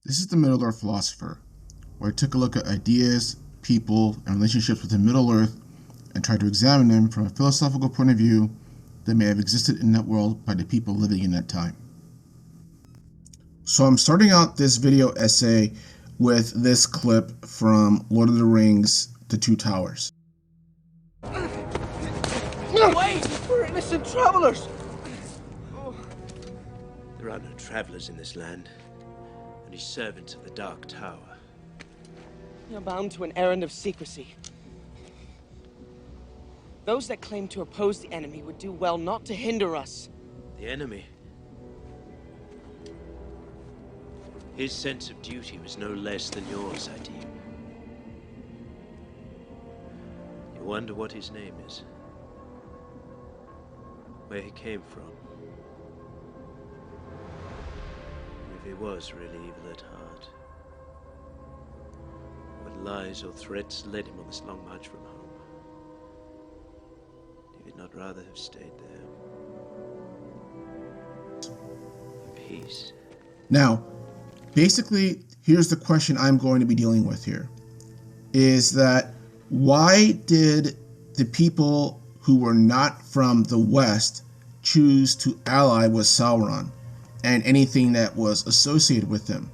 This is the Middle-earth philosopher, where I took a look at ideas, people, and relationships within Middle-earth and tried to examine them from a philosophical point of view that may have existed in that world by the people living in that time. So I'm starting out this video essay with this clip from Lord of the Rings, The Two Towers. Wait! We're innocent travelers! There are no travelers in this land, only servants of the Dark Tower. You're bound to an errand of secrecy. Those that claim to oppose the enemy would do well not to hinder us. The enemy? His sense of duty was no less than yours, I deem. You wonder what his name is? Where he came from? If he was really evil at heart, what lies or threats led him on this long march from home? He would not rather have stayed there. In peace. Now, basically, here's the question I'm going to be dealing with here, is that why did the people who were not from the West choose to ally with Sauron and anything that was associated with him?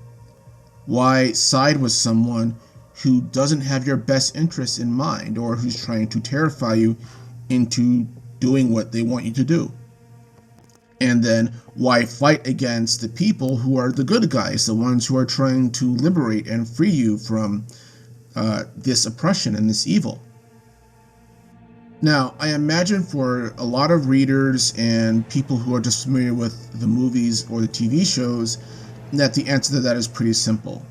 Why side with someone who doesn't have your best interests in mind or who's trying to terrify you into doing what they want you to do? And then why fight against the people who are the good guys, the ones who are trying to liberate and free you from this oppression and this evil? Now, I imagine for a lot of readers and people who are just familiar with the movies or the TV shows, that the answer to that is pretty simple.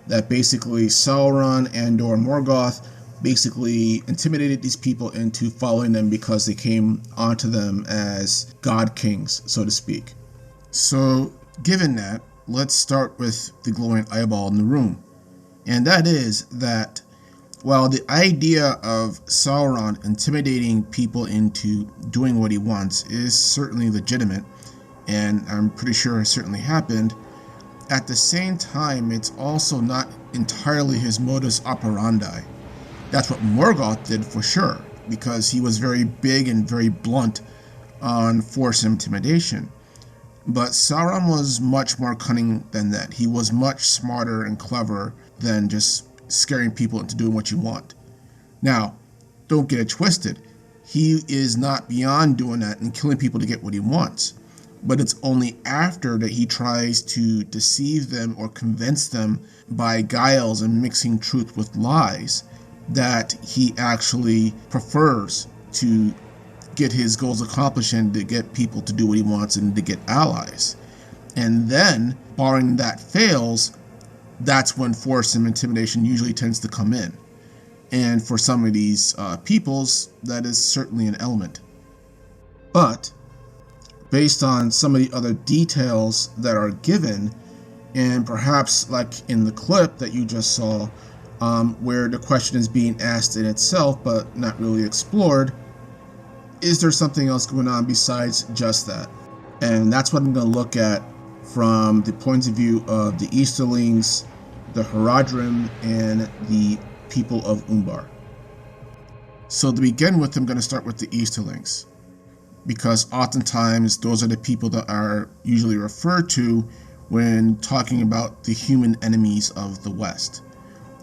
That basically Sauron and or Morgoth basically intimidated these people into following them because they came onto them as god kings, so to speak. So, given that, let's start with the glowing eyeball in the room. And that is that while the idea of Sauron intimidating people into doing what he wants is certainly legitimate, and I'm pretty sure it certainly happened, at the same time, it's also not entirely his modus operandi. That's what Morgoth did for sure, because he was very big and very blunt on force and intimidation. But Sauron was much more cunning than that. He was much smarter and clever than just scaring people into doing what you want. Now, don't get it twisted. He is not beyond doing that and killing people to get what he wants. But it's only after that he tries to deceive them or convince them by guiles and mixing truth with lies that he actually prefers to get his goals accomplished and to get people to do what he wants and to get allies. And then, barring that fails, that's when force and intimidation usually tends to come in. And for some of these peoples, that is certainly an element. But, based on some of the other details that are given, and perhaps like in the clip that you just saw, where the question is being asked in itself but not really explored, is there something else going on besides just that? And that's what I'm going to look at from the point of view of the easterlings, the haradrim, and the people of Umbar. So to begin with, I'm going to start with the easterlings, because oftentimes those are the people that are usually referred to when talking about the human enemies of the West.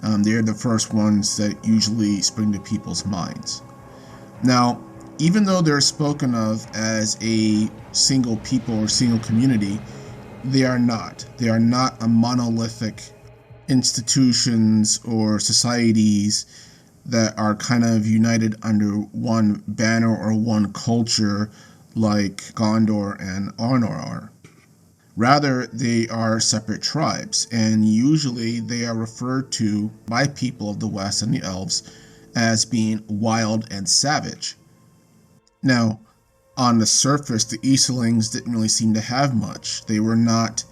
They're the first ones that usually spring to people's minds. Now, even though they're spoken of as a single people or single community, they are not. They are not a monolithic institutions or societies that are kind of united under one banner or one culture like Gondor and Arnor are. Rather, they are separate tribes, and usually they are referred to by people of the West and the elves as being wild and savage. Now, on the surface, the easterlings didn't really seem to have much. They were not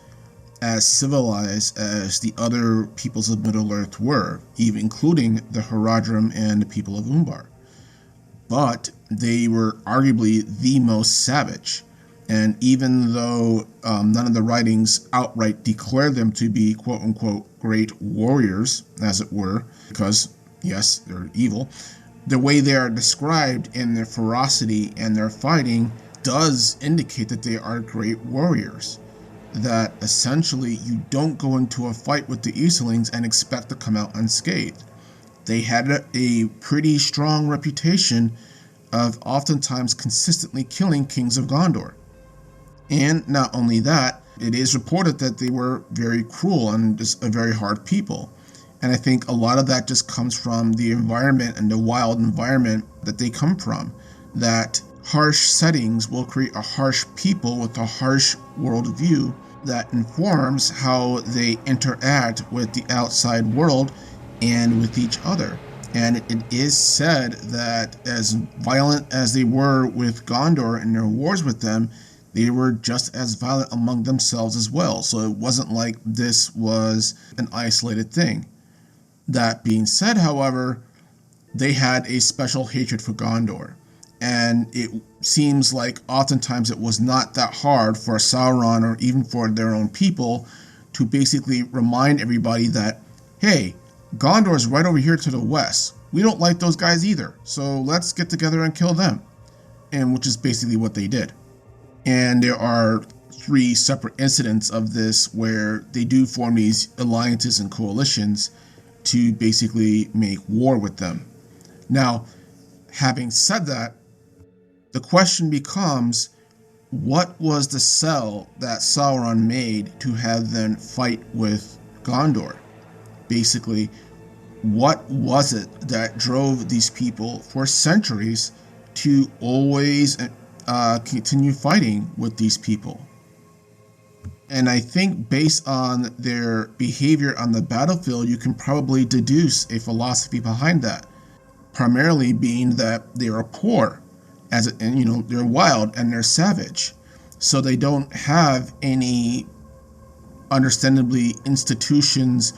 as civilized as the other peoples of Middle-earth were, even including the haradrim and the people of Umbar. But they were arguably the most savage. And even though none of the writings outright declare them to be quote-unquote great warriors, as it were, because, yes, they're evil, the way they are described in their ferocity and their fighting does indicate that they are great warriors. That essentially you don't go into a fight with the easterlings and expect to come out unscathed. They had a pretty strong reputation of oftentimes consistently killing kings of Gondor. And not only that, it is reported that they were very cruel and just a very hard people. And I think a lot of that just comes from the environment and the wild environment that they come from. That harsh settings will create a harsh people with a harsh worldview that informs how they interact with the outside world and with each other. And it is said that as violent as they were with Gondor and their wars with them, they were just as violent among themselves as well. So it wasn't like this was an isolated thing. That being said, however, they had a special hatred for Gondor. And it seems like oftentimes it was not that hard for Sauron or even for their own people to basically remind everybody that, hey, Gondor is right over here to the west. We don't like those guys either, so let's get together and kill them. And which is basically what they did. And there are 3 separate incidents of this where they do form these alliances and coalitions to basically make war with them. Now, having said that, the question becomes, what was the sell that Sauron made to have them fight with Gondor? Basically, what was it that drove these people for centuries to always continue fighting with these people? And I think based on their behavior on the battlefield, you can probably deduce a philosophy behind that. Primarily being that they are poor, they're wild and they're savage. So they don't have any, understandably, institutions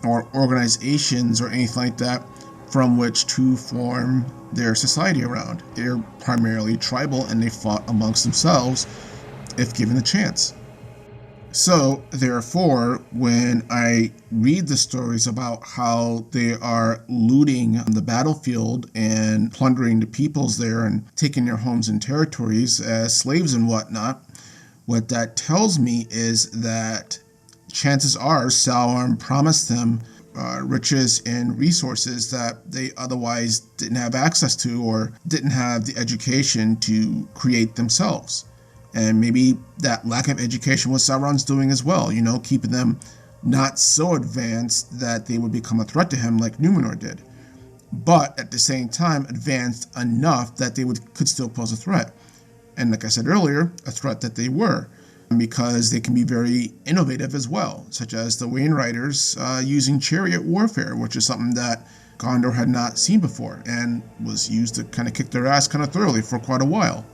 or organizations or anything like that from which to form their society around. They're primarily tribal and they fought amongst themselves if given a chance. So, therefore, when I read the stories about how they are looting the battlefield and plundering the peoples there and taking their homes and territories as slaves and whatnot, what that tells me is that chances are Sauron promised them riches and resources that they otherwise didn't have access to or didn't have the education to create themselves. And maybe that lack of education was Sauron's doing as well, keeping them not so advanced that they would become a threat to him like Numenor did, but at the same time advanced enough that they could still pose a threat. And like I said earlier, a threat that they were, because they can be very innovative as well, such as the Wainriders using chariot warfare, which is something that Gondor had not seen before and was used to kind of kick their ass kind of thoroughly for quite a while.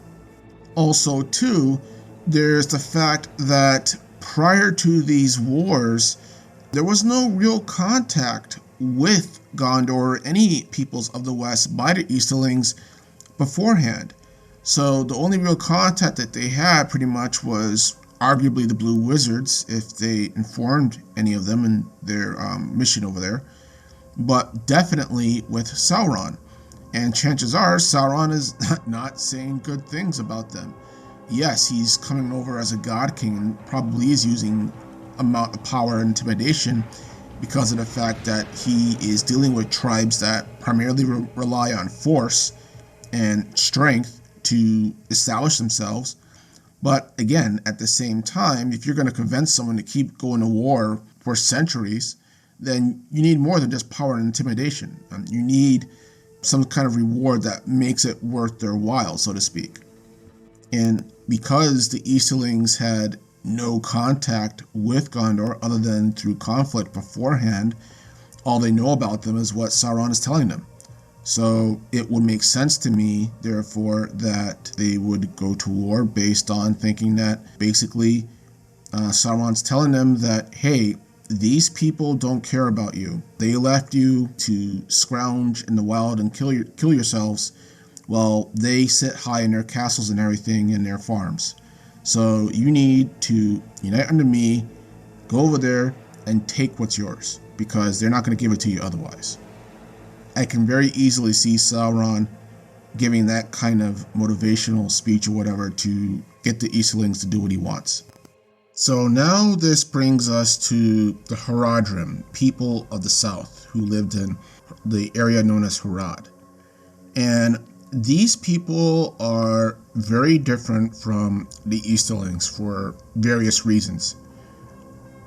Also, too, there's the fact that prior to these wars, there was no real contact with Gondor or any peoples of the West by the Easterlings beforehand. So the only real contact that they had pretty much was arguably the Blue Wizards, if they informed any of them in their mission over there, but definitely with Sauron. And chances are Sauron is not saying good things about them. Yes, he's coming over as a god king and probably is using amount of power and intimidation because of the fact that he is dealing with tribes that primarily rely on force and strength to establish themselves. But again, at the same time, if you're going to convince someone to keep going to war for centuries, then you need more than just power and intimidation. You need some kind of reward that makes it worth their while, so to speak. And because the Easterlings had no contact with Gondor other than through conflict beforehand, all they know about them is what Sauron is telling them. So it would make sense to me, therefore, that they would go to war based on thinking that basically Sauron's telling them that, hey, these people don't care about you. They left you to scrounge in the wild and kill yourselves while they sit high in their castles and everything in their farms. So you need to unite under me, go over there, and take what's yours, because they're not going to give it to you otherwise. I can very easily see Sauron giving that kind of motivational speech or whatever to get the Easterlings to do what he wants. So now this brings us to the haradrim, people of the south who lived in the area known as Harad. And these people are very different from the Easterlings for various reasons.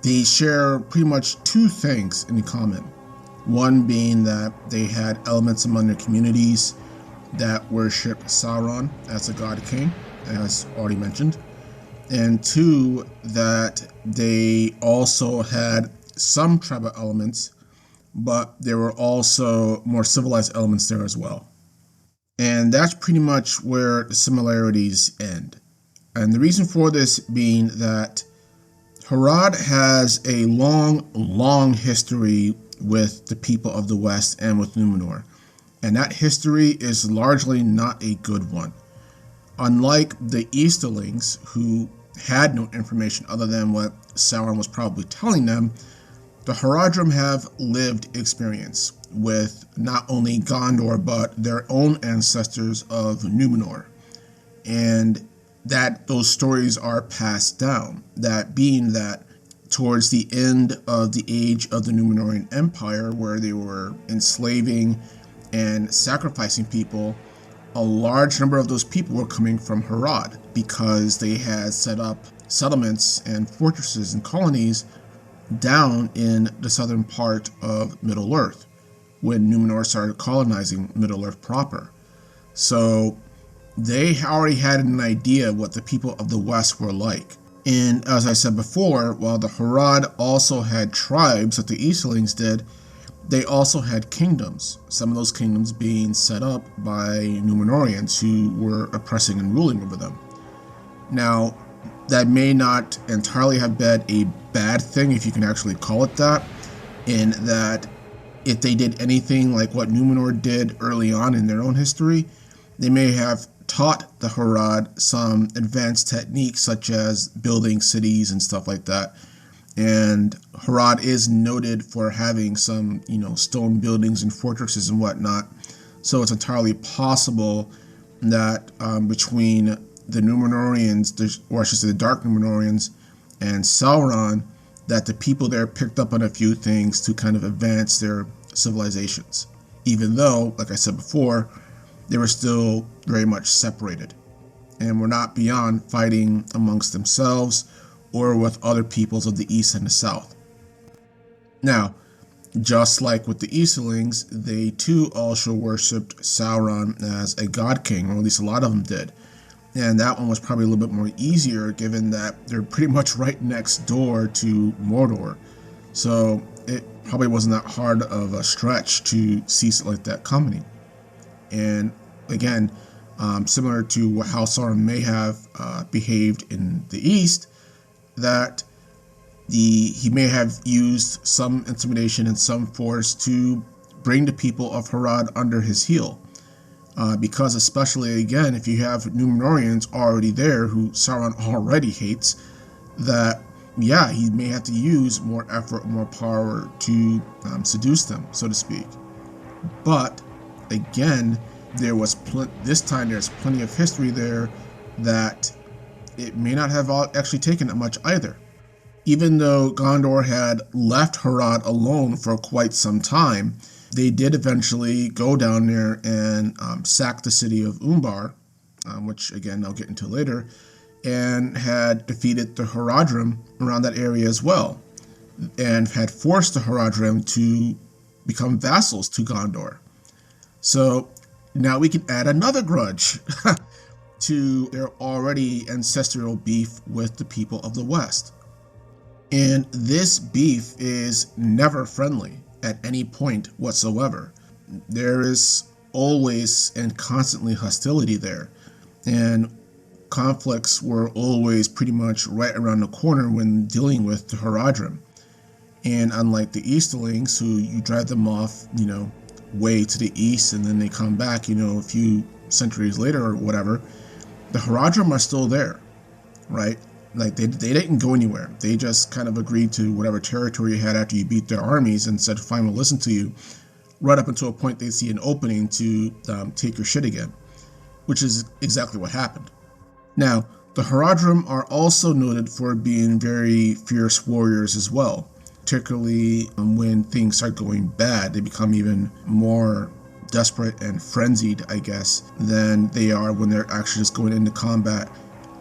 They share pretty much two things in common. One being that they had elements among their communities that worshiped Sauron as a god king, as already mentioned. And two, that they also had some tribal elements, but there were also more civilized elements there as well. And that's pretty much where the similarities end. And the reason for this being that Harad has a long history with the people of the West and with Numenor. And that history is largely not a good one. Unlike the Easterlings, who had no information other than what Sauron was probably telling them, the Haradrim have lived experience with not only Gondor, but their own ancestors of Numenor. And that those stories are passed down. That being that towards the end of the age of the Numenorean Empire, where they were enslaving and sacrificing people, a large number of those people were coming from Harad because they had set up settlements and fortresses and colonies down in the southern part of Middle-earth when Numenor started colonizing Middle-earth proper. So they already had an idea what the people of the West were like. And as I said before, while the Harad also had tribes that the Easterlings did, they also had kingdoms, some of those kingdoms being set up by Numenorians who were oppressing and ruling over them. Now, that may not entirely have been a bad thing, if you can actually call it that, in that if they did anything like what Numenor did early on in their own history, they may have taught the Harad some advanced techniques such as building cities and stuff like that. And Harad is noted for having some, stone buildings and fortresses and whatnot. So it's entirely possible that between the Numenorians, or I should say the Dark Numenorians, and Sauron, that the people there picked up on a few things to kind of advance their civilizations. Even though, like I said before, they were still very much separated and were not beyond fighting amongst themselves or with other peoples of the east and the south. Now, just like with the Easterlings, they too also worshipped Sauron as a god king, or at least a lot of them did. And that one was probably a little bit more easier given that they're pretty much right next door to Mordor. So it probably wasn't that hard of a stretch to see something like that coming. And again, similar to how Sauron may have behaved in the East, that he may have used some intimidation and some force to bring the people of Harad under his heel. Because especially, again, if you have Numenorians already there who Sauron already hates, that, yeah, he may have to use more effort, more power to seduce them, so to speak. But, again, this time there's plenty of history there that it may not have actually taken that much either. Even though Gondor had left Harad alone for quite some time, they did eventually go down there and sack the city of Umbar, which again I'll get into later, and had defeated the Haradrim around that area as well, and had forced the Haradrim to become vassals to Gondor. So now we can add another grudge to their already ancestral beef with the people of the West. And this beef is never friendly at any point whatsoever. There is always and constantly hostility there, and conflicts were always pretty much right around the corner when dealing with the Haradrim. And unlike the Easterlings, who you drive them off, way to the east and then they come back, a few centuries later or whatever, the Haradrim are still there. right? Like they didn't go anywhere. They just kind of agreed to whatever territory you had after you beat their armies and said, fine, we'll listen to you, right up until a point they see an opening to take your shit again, which is exactly what happened. Now, the haradrim are also noted for being very fierce warriors as well, particularly when things start going bad. They become even more desperate and frenzied, I guess, than they are when they're actually just going into combat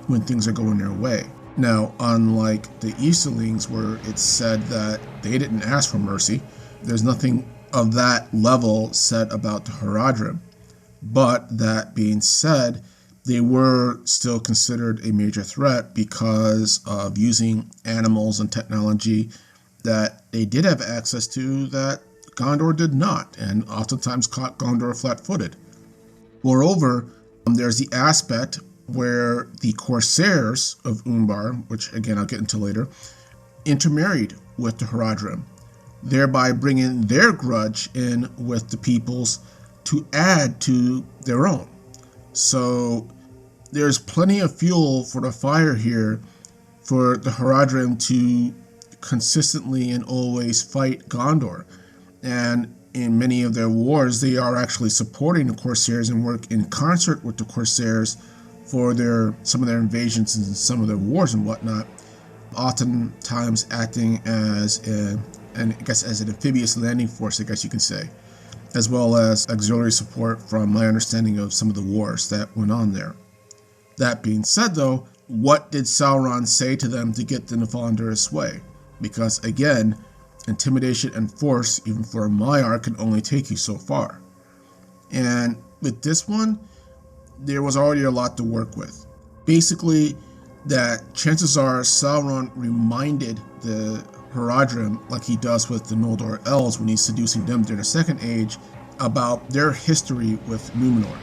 when things are going their way. Now, unlike the easterlings, where it's said that they didn't ask for mercy, there's nothing of that level said about the haradrim. But that being said, they were still considered a major threat because of using animals and technology that they did have access to that Gondor did not, and oftentimes caught Gondor flat-footed. Moreover, there's the aspect where the corsairs of Umbar, which again I'll get into later, intermarried with the haradrim, thereby bringing their grudge in with the peoples to add to their own. So there's plenty of fuel for the fire here for the haradrim to consistently and always fight Gondor. And in many of their wars, they are actually supporting the corsairs and work in concert with the corsairs for some of their invasions and some of their wars and whatnot, oftentimes acting as an amphibious landing force, I guess you can say, as well as auxiliary support from my understanding of some of the wars that went on there. That being said, though, what did Sauron say to them to get them to fall under his sway? Because again, intimidation and force, even for a Maiar, can only take you so far. And with this one, there was already a lot to work with. Basically, that chances are Sauron reminded the haradrim, like he does with the Noldor elves when he's seducing them during the Second Age, about their history with Numenor,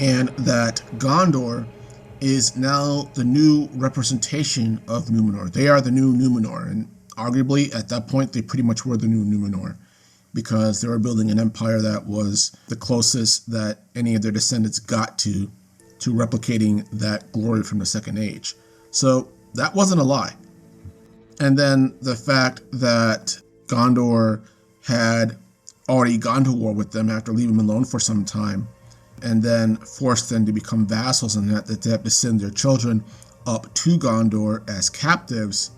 and that Gondor is now the new representation of Numenor. They are the new Numenor, and arguably at that point they pretty much were the new Numenor, because they were building an empire that was the closest that any of their descendants got to replicating that glory from the Second Age. So that wasn't a lie. And then the fact that Gondor had already gone to war with them after leaving them alone for some time, and then forced them to become vassals, and that they have to send their children up to Gondor as captives,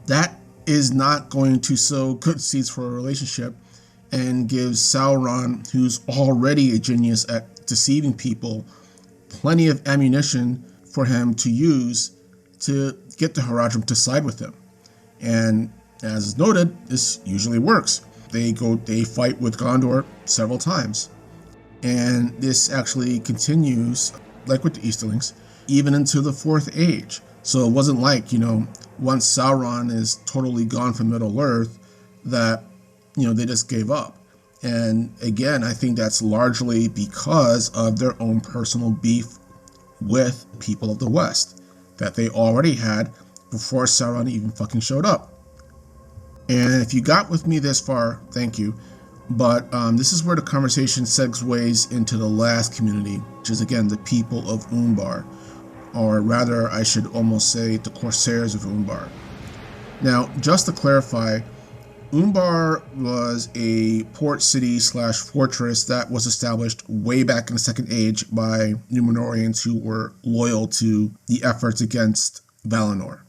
that is not going to sow good seeds for a relationship and gives Sauron, who's already a genius at deceiving people, plenty of ammunition for him to use to get the haradrim to side with him. And as is noted, this usually works. They fight with Gondor several times. And this actually continues, like with the Easterlings, even into the Fourth Age. So it wasn't like, once Sauron is totally gone from Middle-earth, that, they just gave up. And again, I think that's largely because of their own personal beef with people of the West that they already had before Sauron even fucking showed up. And if you got with me this far, thank you. But this is where the conversation segues into the last community, which is again the people of Umbar, or rather I should almost say the corsairs of Umbar. Now, just to clarify, Umbar was a port city / fortress that was established way back in the Second Age by Numenorians who were loyal to the efforts against Valinor.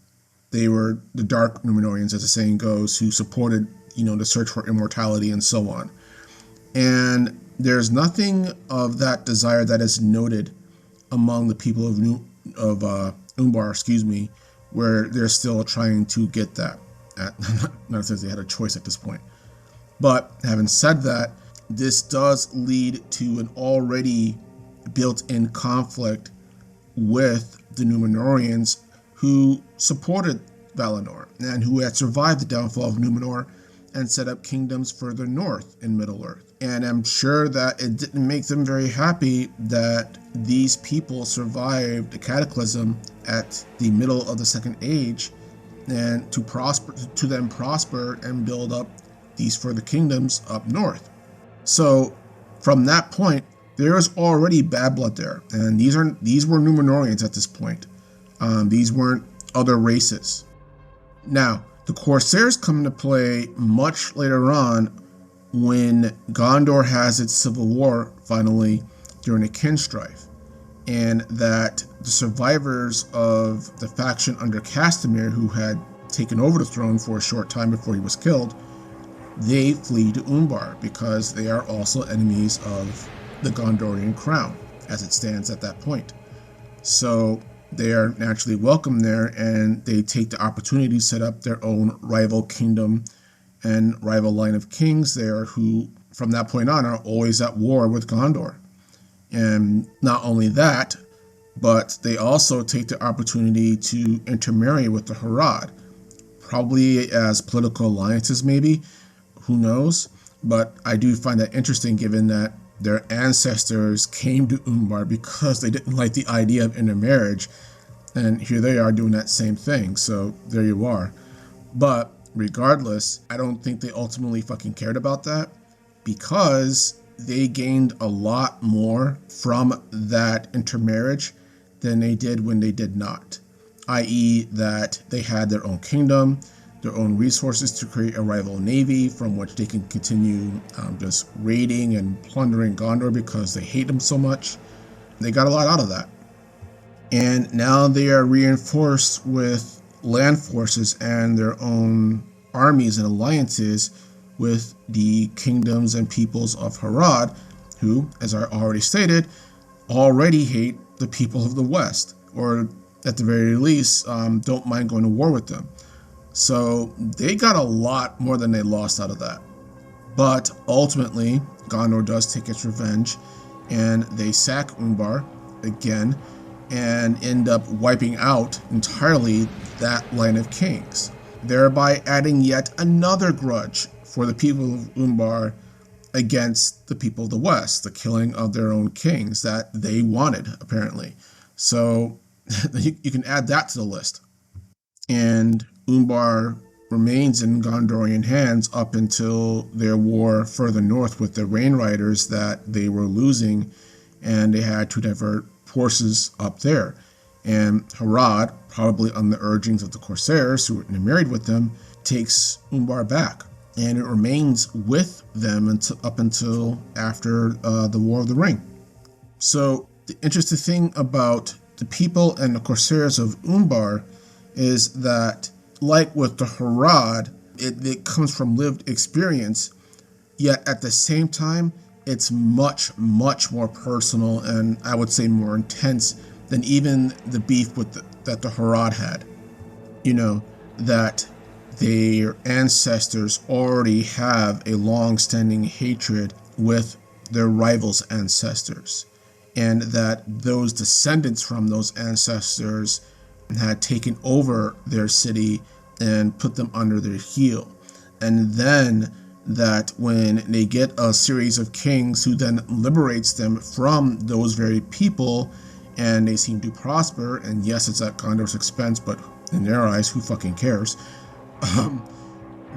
They were the Dark Numenorians, as the saying goes, who supported, the search for immortality and so on. And there's nothing of that desire that is noted among the people of Umbar, where they're still trying to get that. Not since they had a choice at this point. But having said that, this does lead to an already built-in conflict with the Numenorians who supported Valinor and who had survived the downfall of Numenor and set up kingdoms further north in Middle-earth. And I'm sure that it didn't make them very happy that these people survived the cataclysm at the middle of the Second Age, and to then prosper and build up these further kingdoms up north. So from that point, there is already bad blood there, and these were Numenorians at this point. These weren't other races. Now, the corsairs come into play much later on when Gondor has its civil war finally during a kin strife, and that the survivors of the faction under Castamir, who had taken over the throne for a short time before he was killed, they flee to Umbar because they are also enemies of the Gondorian crown as it stands at that point. So they are naturally welcome there, and they take the opportunity to set up their own rival kingdom and rival line of kings there, who from that point on are always at war with Gondor. And not only that, but they also take the opportunity to intermarry with the Harad, probably as political alliances maybe, who knows, but I do find that interesting given that their ancestors came to Umbar because they didn't like the idea of intermarriage, and here they are doing that same thing, so there you are. But regardless, I don't think they ultimately fucking cared about that, because they gained a lot more from that intermarriage than they did when they did not, i.e. that they had their own kingdom, their own resources to create a rival navy from which they can continue just raiding and plundering Gondor because they hate them so much. They got a lot out of that. And now they are reinforced with land forces and their own armies and alliances with the kingdoms and peoples of Harad, who, as I already stated, already hate the people of the West, or at the very least, don't mind going to war with them. So they got a lot more than they lost out of that. But ultimately, Gondor does take its revenge, and they sack Umbar again, and end up wiping out entirely that line of kings, thereby adding yet another grudge for the people of Umbar against the people of the West, the killing of their own kings that they wanted, apparently. So you can add that to the list. And Umbar remains in Gondorian hands up until their war further north with the Rain Riders that they were losing, and they had to divert forces up there. And Harad, probably on the urgings of the corsairs who were married with them, takes Umbar back, and it remains with them up until after the War of the Ring. So the interesting thing about the people and the corsairs of Umbar is that, like with the Harad, it comes from lived experience, yet at the same time, it's much, much more personal and I would say more intense than even the beef that the Harad had. You know, that their ancestors already have a long-standing hatred with their rivals' ancestors, and that those descendants from those ancestors had taken over their city and put them under their heel. And then that when they get a series of kings who then liberates them from those very people, and they seem to prosper, and yes, it's at Gondor's expense, but in their eyes, who fucking cares?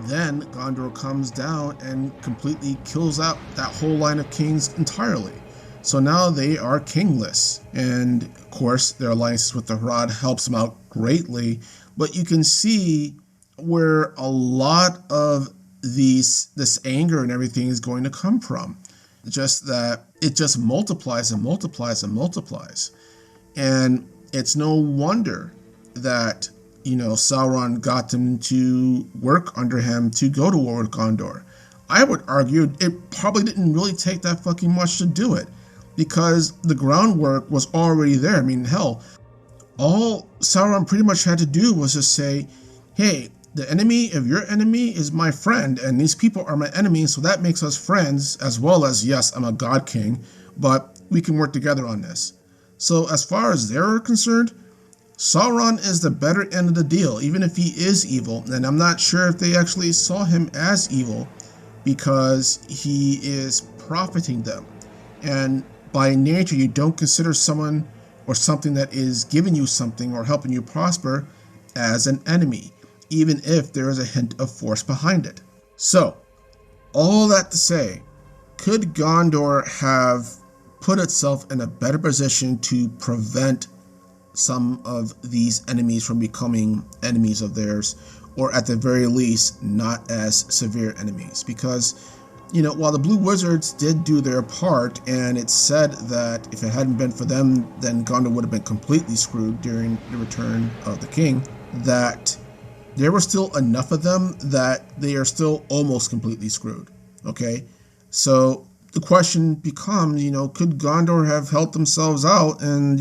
Then Gondor comes down and completely kills out that whole line of kings entirely. So now they are kingless, and of course their alliance with the Harad helps them out greatly, but you can see where a lot of this anger and everything is going to come from. Just that it just multiplies and multiplies and multiplies. And it's no wonder that, you know, Sauron got them to work under him to go to war with Gondor. I would argue it probably didn't really take that fucking much to do it, because the groundwork was already there. I mean, hell, all Sauron pretty much had to do was just say, hey, the enemy of your enemy is my friend, and these people are my enemies, so that makes us friends, as well as, yes, I'm a god king, but we can work together on this. So as far as they're concerned, Sauron is the better end of the deal, even if he is evil, and I'm not sure if they actually saw him as evil, because he is profiting them. And by nature, you don't consider someone or something that is giving you something or helping you prosper as an enemy, even if there is a hint of force behind it. So, all that to say, could Gondor have put itself in a better position to prevent some of these enemies from becoming enemies of theirs, or at the very least, not as severe enemies. Because, while the Blue Wizards did do their part, and it's said that if it hadn't been for them, then Gondor would have been completely screwed during the return of the king, that there were still enough of them that they are still almost completely screwed. Okay? So the question becomes, could Gondor have helped themselves out and,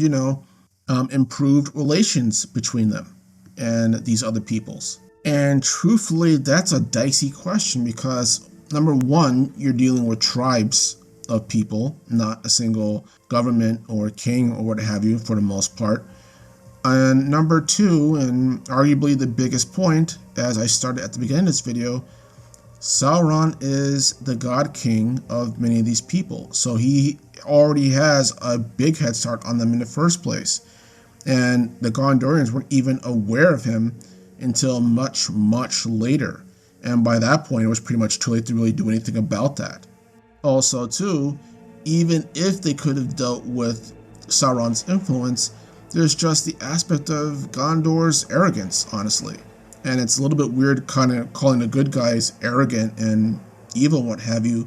improved relations between them and these other peoples? And truthfully, that's a dicey question because, number one, you're dealing with tribes of people, not a single government or king or what have you for the most part. And number two, and arguably the biggest point, as I started at the beginning of this video, Sauron is the god king of many of these people. So he already has a big head start on them in the first place. And the Gondorians weren't even aware of him until much, much later. And by that point, it was pretty much too late to really do anything about that. Also, too, even if they could have dealt with Sauron's influence, there's just the aspect of Gondor's arrogance, honestly. And it's a little bit weird kind of calling the good guys arrogant and evil and what have you.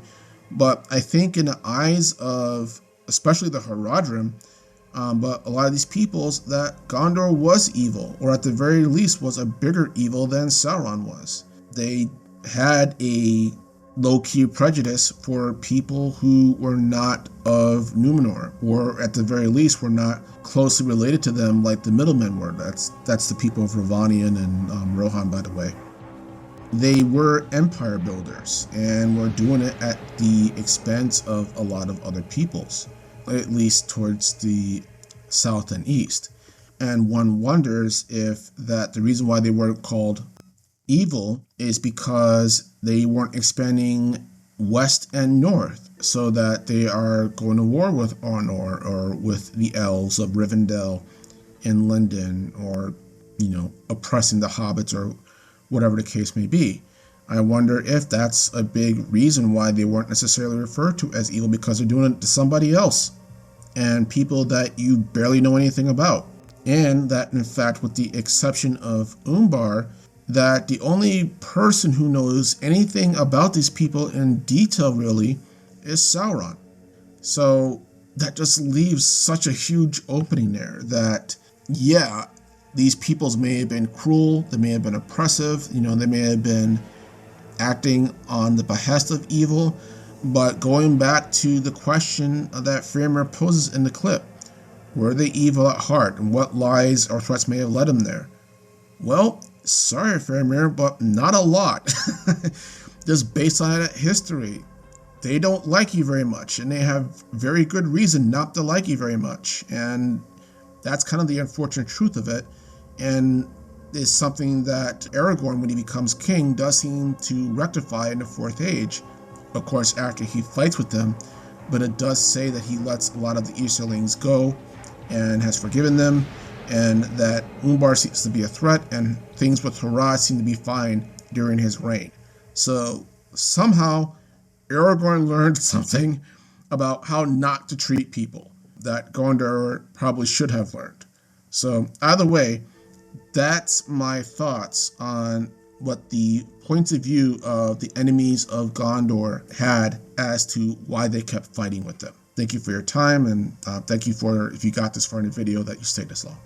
But I think in the eyes of especially the haradrim, but a lot of these peoples, that Gondor was evil, or at the very least was a bigger evil than Sauron was. They had a low-key prejudice for people who were not of Numenor, or at the very least were not closely related to them like the middlemen were. That's the people of Ravanian and Rohan, by the way. They were empire builders and were doing it at the expense of a lot of other peoples, at least towards the south and east. And one wonders if that the reason why they weren't called evil is because they weren't expanding west and north, so that they are going to war with Arnor or with the elves of Rivendell in Lindon, or oppressing the hobbits or whatever the case may be. I wonder if that's a big reason why they weren't necessarily referred to as evil, because they're doing it to somebody else and people that you barely know anything about. And that, in fact, with the exception of Umbar, that the only person who knows anything about these people in detail really is Sauron. So that just leaves such a huge opening there that, yeah, these peoples may have been cruel, they may have been oppressive, they may have been acting on the behest of evil, but going back to the question that Faramir poses in the clip, were they evil at heart, and what lies or threats may have led them there? Well, sorry Faramir, but not a lot. Just based on that history, they don't like you very much, and they have very good reason not to like you very much, and that's kind of the unfortunate truth of it, and is something that Aragorn, when he becomes king, does seem to rectify in the Fourth Age. Of course, after he fights with them, but it does say that he lets a lot of the easterlings go and has forgiven them, and that Umbar seems to be a threat, and things with Harad seem to be fine during his reign. So somehow Aragorn learned something about how not to treat people that Gondor probably should have learned. So either way, that's my thoughts on what the points of view of the enemies of Gondor had as to why they kept fighting with them. Thank you for your time, and thank you for, if you got this far in the video, that you stayed this long.